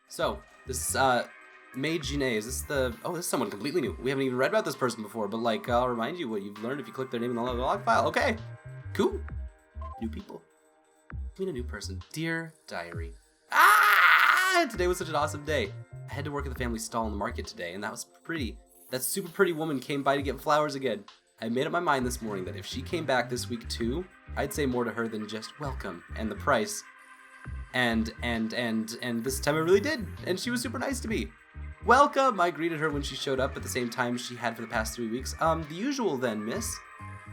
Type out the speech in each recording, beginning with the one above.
So, this, Maid Ginet, is this the... Oh, this is someone completely new. We haven't even read about this person before, but, like, I'll remind you what you've learned if you click their name in the log file. Okay, cool. New people. I mean, a new person. Dear Diary. Today was such an awesome day. I had to work at the family stall in the market today, and that was pretty. That super pretty woman came by to get flowers again. I made up my mind this morning that if she came back this week too, I'd say more to her than just welcome and the price. And this time I really did, and she was super nice to me. Welcome! I greeted her when she showed up at the same time she had for the past 3 weeks. The usual then, miss.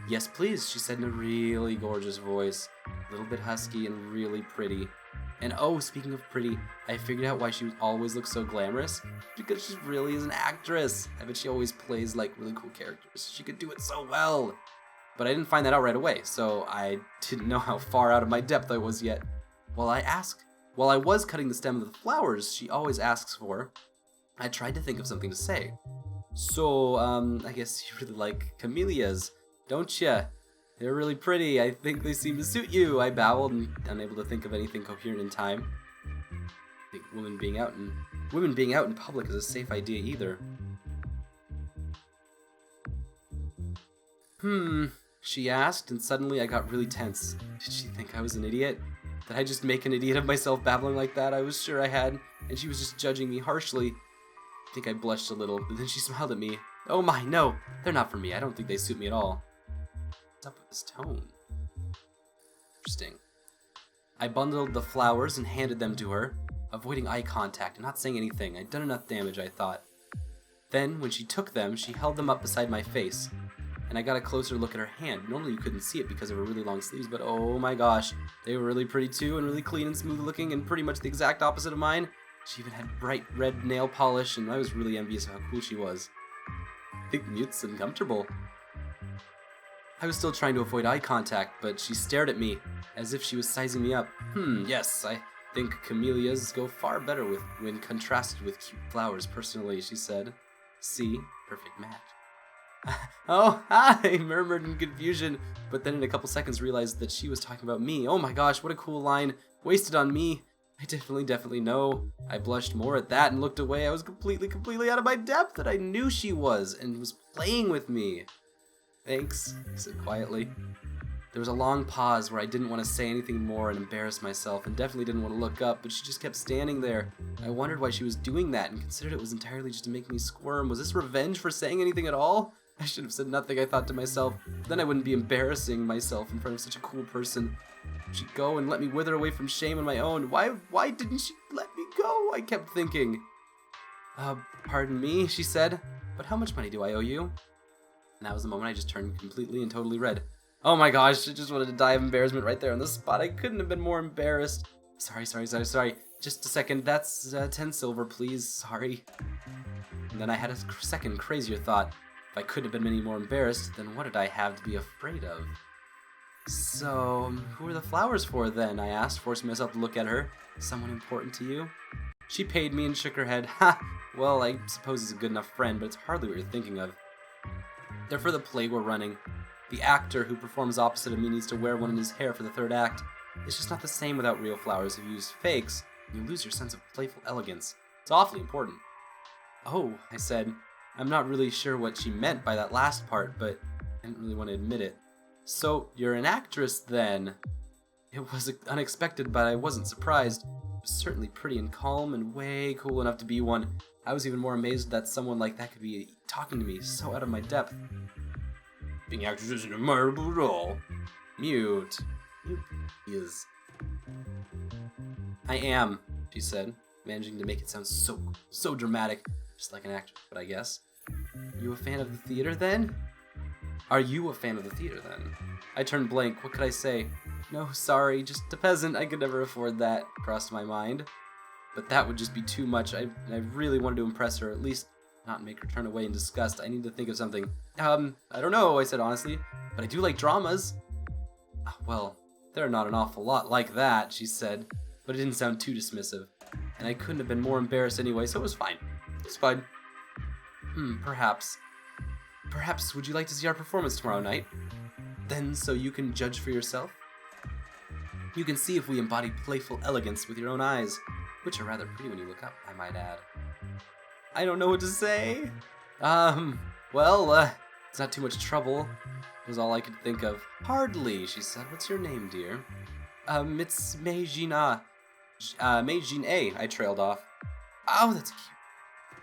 Yes, please, she said in a really gorgeous voice. A little bit husky and really pretty. And oh, speaking of pretty, I figured out why she always looks so glamorous. Because she really is an actress. I bet she always plays like really cool characters. She could do it so well. But I didn't find that out right away, so I didn't know how far out of my depth I was yet. While I was cutting the stem of the flowers she always asks for, I tried to think of something to say. So, I guess you really like camellias, don't ya? They're really pretty. I think they seem to suit you. I babbled, and unable to think of anything coherent in time. I think women being out in public is a safe idea either. She asked, and suddenly I got really tense. Did she think I was an idiot? Did I just make an idiot of myself babbling like that? I was sure I had, and she was just judging me harshly. I think I blushed a little, but then she smiled at me. Oh my, no, they're not for me. I don't think they suit me at all. What's up with this tone? Interesting. I bundled the flowers and handed them to her, avoiding eye contact and not saying anything. I'd done enough damage, I thought. Then, when she took them, she held them up beside my face, and I got a closer look at her hand. Normally you couldn't see it because of her really long sleeves, but oh my gosh, they were really pretty too, and really clean and smooth looking, and pretty much the exact opposite of mine. She even had bright red nail polish, and I was really envious of how cool she was. I think mute's uncomfortable. I was still trying to avoid eye contact, but she stared at me, as if she was sizing me up. Yes, I think camellias go far better when contrasted with cute flowers, personally, she said. See? Perfect match. Oh, I murmured in confusion, but then in a couple seconds realized that she was talking about me. Oh my gosh, what a cool line. Wasted on me. I definitely know. I blushed more at that and looked away. I was completely out of my depth, that I knew she was, and was playing with me. Thanks, I said quietly. There was a long pause where I didn't want to say anything more and embarrass myself, and definitely didn't want to look up, but she just kept standing there. I wondered why she was doing that, and considered it was entirely just to make me squirm. Was this revenge for saying anything at all? I should have said nothing, I thought to myself. Then I wouldn't be embarrassing myself in front of such a cool person. She'd go and let me wither away from shame on my own. Why didn't she let me go? I kept thinking. Pardon me, she said, but how much money do I owe you? And that was the moment I just turned completely and totally red. Oh my gosh, I just wanted to die of embarrassment right there on the spot. I couldn't have been more embarrassed. Sorry. Just a second, that's 10 silver, please. Sorry. And then I had a second crazier thought. If I couldn't have been any more embarrassed, then what did I have to be afraid of? So, who are the flowers for then? I asked, forcing myself to look at her. Someone important to you? She paid me and shook her head. Ha! Well, I suppose he's a good enough friend, but it's hardly what you're thinking of. They're for the play we're running. The actor who performs opposite of me needs to wear one in his hair for the third act. It's just not the same without real flowers. If you use fakes, you lose your sense of playful elegance. It's awfully important. Oh, I said. I'm not really sure what she meant by that last part, but I didn't really want to admit it. So, you're an actress then? It was unexpected, but I wasn't surprised. It was certainly pretty and calm and way cool enough to be one. I was even more amazed that someone like that could be talking to me so out of my depth. Being an actress isn't admirable at all. Mute is. I am, she said, managing to make it sound so dramatic, just like an actress, but I guess. You a fan of the theater then? Are you a fan of the theater then? I turned blank. What could I say? No, sorry, just a peasant. I could never afford that, crossed my mind. But that would just be too much. I really wanted to impress her, at least not make her turn away in disgust. I need to think of something. I don't know, I said honestly, but I do like dramas. Well, there are not an awful lot like that, she said, but it didn't sound too dismissive. And I couldn't have been more embarrassed anyway, so it was fine. It's fine. Perhaps. Perhaps would you like to see our performance tomorrow night? Then so you can judge for yourself? You can see if we embody playful elegance with your own eyes. which are rather pretty when you look up, I might add. I don't know what to say. It's not too much trouble, was all I could think of. Hardly, she said. What's your name, dear? It's Meijin A, I trailed off. Oh, that's cute.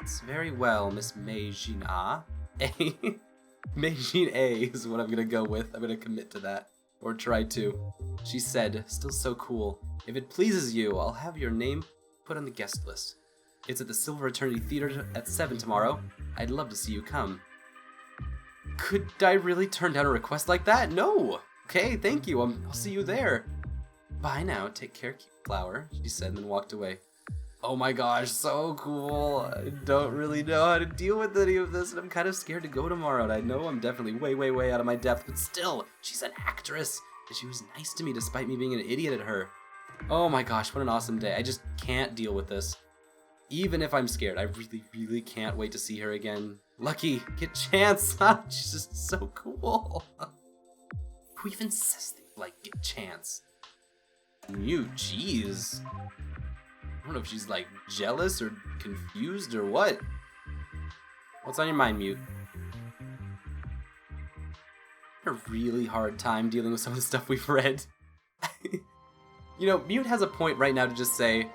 It's very well, Miss Meijin A. Meijin A is what I'm gonna go with. I'm gonna commit to that. Or try to. She said, still so cool. If it pleases you, I'll have your name put on the guest list. It's at the Silver Eternity Theater at 7 tomorrow. I'd love to see you come. Could I really turn down a request like that? No! Okay, thank you. I'll see you there. Bye now. Take care, cute flower, she said, and then walked away. Oh my gosh, so cool. I don't really know how to deal with any of this, and I'm kind of scared to go tomorrow, and I know I'm definitely way, way, way out of my depth, but still, she's an actress, and she was nice to me despite me being an idiot at her. Oh my gosh, what an awesome day. I just can't deal with this. Even if I'm scared, I really, really can't wait to see her again. Lucky, get Chance, huh? She's just so cool. Who even says things like get Chance? You, jeez. I don't know if she's like jealous or confused or what. What's on your mind, Mute? A really hard time dealing with some of the stuff we've read. You know, Mute has a point right now to just say,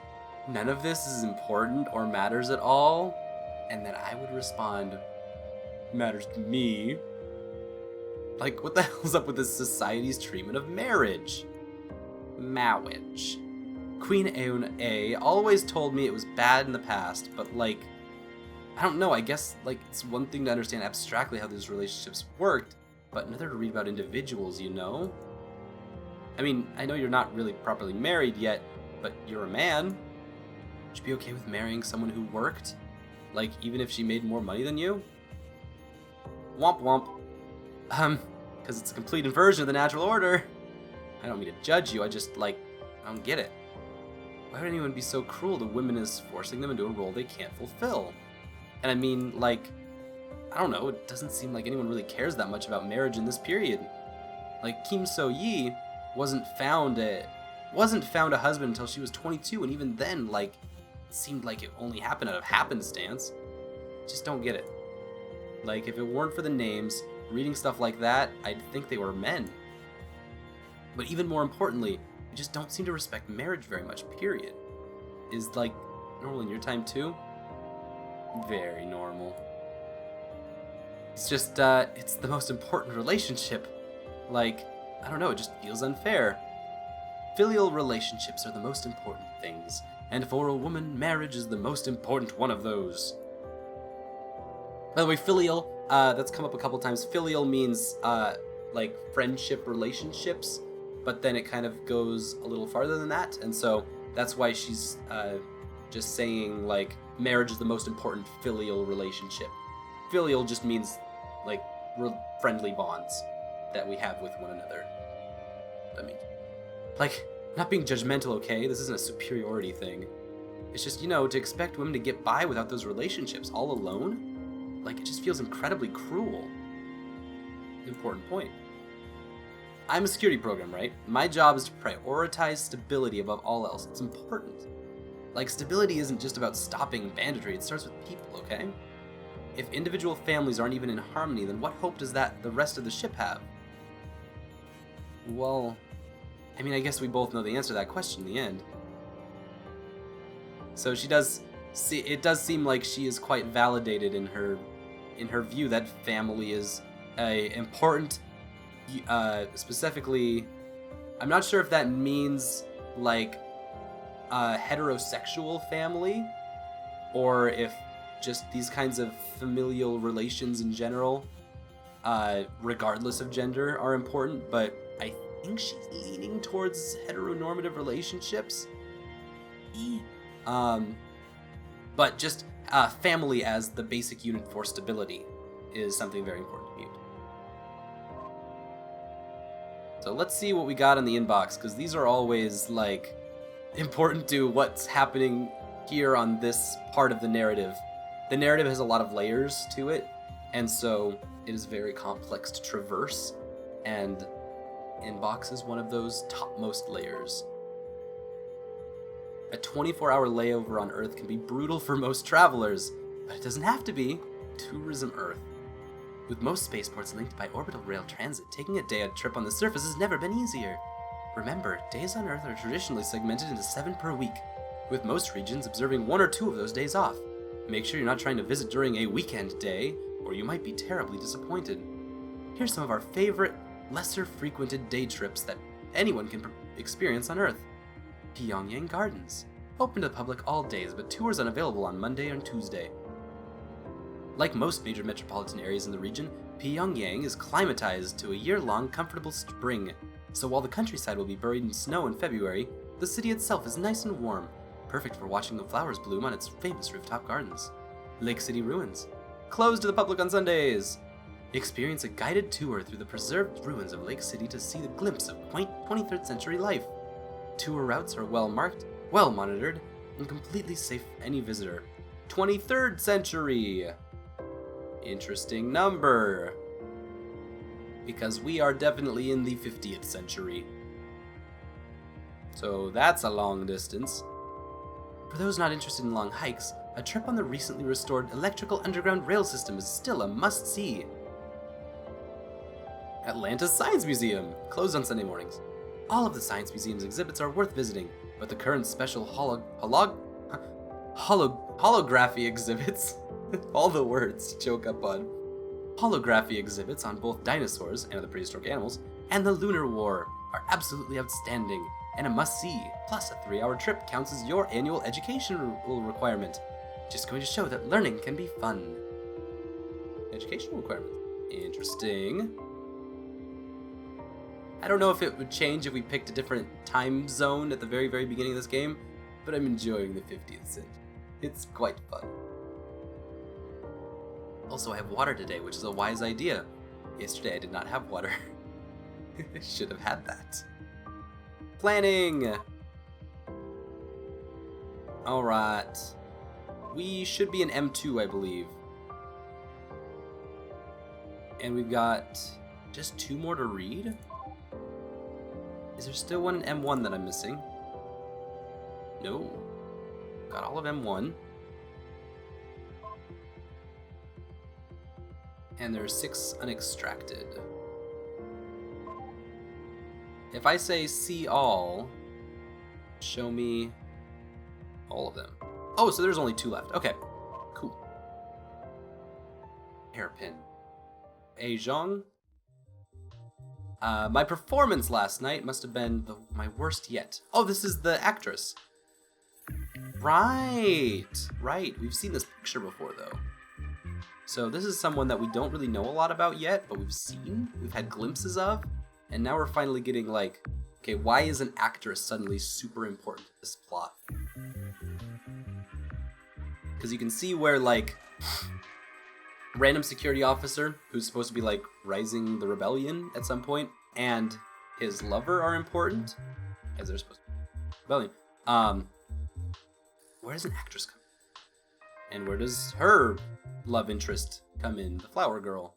none of this is important or matters at all, and then I would respond, matters to me. Like, what the hell's up with this society's treatment of marriage? Marriage. Queen Aeon A always told me it was bad in the past, but like, I don't know, I guess like it's one thing to understand abstractly how these relationships worked, but another to read about individuals, you know? I mean, I know you're not really properly married yet, but you're a man. Would you be okay with marrying someone who worked? Like, even if she made more money than you? Womp womp. Because it's a complete inversion of the natural order. I don't mean to judge you, I just, like, I don't get it. Why would anyone be so cruel to women as forcing them into a role they can't fulfill? And I mean, like, I don't know, it doesn't seem like anyone really cares that much about marriage in this period. Like, Kim So-yi wasn't found a husband until she was 22, and even then, like, it seemed like it only happened out of happenstance. Just don't get it. Like, if it weren't for the names, reading stuff like that, I'd think they were men. But even more importantly, we just don't seem to respect marriage very much, period. Is, like, normal in your time too? Very normal. It's just, it's the most important relationship. Like, I don't know, it just feels unfair. Filial relationships are the most important things, and for a woman, marriage is the most important one of those. By the way, filial, that's come up a couple times. Filial means, like, friendship relationships, but then it kind of goes a little farther than that, and so that's why she's, just saying, like, marriage is the most important filial relationship. Filial just means, like, friendly bonds that we have with one another. I mean, like, not being judgmental, okay? This isn't a superiority thing. It's just, you know, to expect women to get by without those relationships all alone? Like, it just feels incredibly cruel. Important point. I'm a security program, right? My job is to prioritize stability above all else. It's important. Like, stability isn't just about stopping banditry, it starts with people, okay? If individual families aren't even in harmony, then what hope does the rest of the ship have? Well, I mean, I guess we both know the answer to that question in the end. So it does seem like she is quite validated in her view that family is a important, specifically, I'm not sure if that means like a heterosexual family, or if just these kinds of familial relations in general, regardless of gender, are important, but I think she's leaning towards heteronormative relationships. But just family as the basic unit for stability is something very important to Mute. So let's see what we got in the inbox, because these are always, like, important to what's happening here on this part of the narrative. The narrative has a lot of layers to it, and so it is very complex to traverse, and inbox is one of those topmost layers. A 24-hour layover on Earth can be brutal for most travelers, but it doesn't have to be. Tourism Earth. With most spaceports linked by orbital rail transit, taking a day trip on the surface has never been easier. Remember, days on Earth are traditionally segmented into 7 per week, with most regions observing 1 or 2 of those days off. Make sure you're not trying to visit during a weekend day, or you might be terribly disappointed. Here's some of our favorite, lesser frequented day trips that anyone can experience on Earth. Pyongyang Gardens. Open to the public all days, but tours unavailable on Monday and Tuesday. Like most major metropolitan areas in the region, Pyongyang is climatized to a year-long comfortable spring. So while the countryside will be buried in snow in February, the city itself is nice and warm, perfect for watching the flowers bloom on its famous rooftop gardens. Lake City Ruins. Closed to the public on Sundays. Experience a guided tour through the preserved ruins of Lake City to see the glimpse of quaint 23rd century life. Tour routes are well marked, well monitored, and completely safe for any visitor. 23rd century! Interesting number. Because we are definitely in the 50th century. So that's a long distance. For those not interested in long hikes, a trip on the recently restored electrical underground rail system is still a must-see. Atlanta's Science Museum, closed on Sunday mornings. All of the Science Museum's exhibits are worth visiting, but the current special holography exhibits, all the words to choke up on, holography exhibits on both dinosaurs and other prehistoric animals, and the Lunar War are absolutely outstanding and a must-see. Plus, a 3-hour trip counts as your annual educational requirement. Just going to show that learning can be fun. Educational requirement. Interesting. I don't know if it would change if we picked a different time zone at the very, very beginning of this game, but I'm enjoying the 50th century. It's quite fun. Also, I have water today, which is a wise idea. Yesterday I did not have water. I should have had that. Planning! Alright. We should be in M2, I believe. And we've got just 2 more to read? Is there still one in M1 that I'm missing? No. Got all of M1. And there's 6 unextracted. If I say see all, show me all of them. Oh, so there's only 2 left. Okay, cool. Hairpin. Aizhong. My performance last night must have been my worst yet. Oh, this is the actress. Right. We've seen this picture before, though. So this is someone that we don't really know a lot about yet, but we've had glimpses of, and now we're finally getting like, okay, why is an actress suddenly super important to this plot? Because you can see where like random security officer who's supposed to be like rising the rebellion at some point, and his lover are important, as they're supposed to be rebellion. Where does an actress come in? And where does her love interest come in? The flower girl.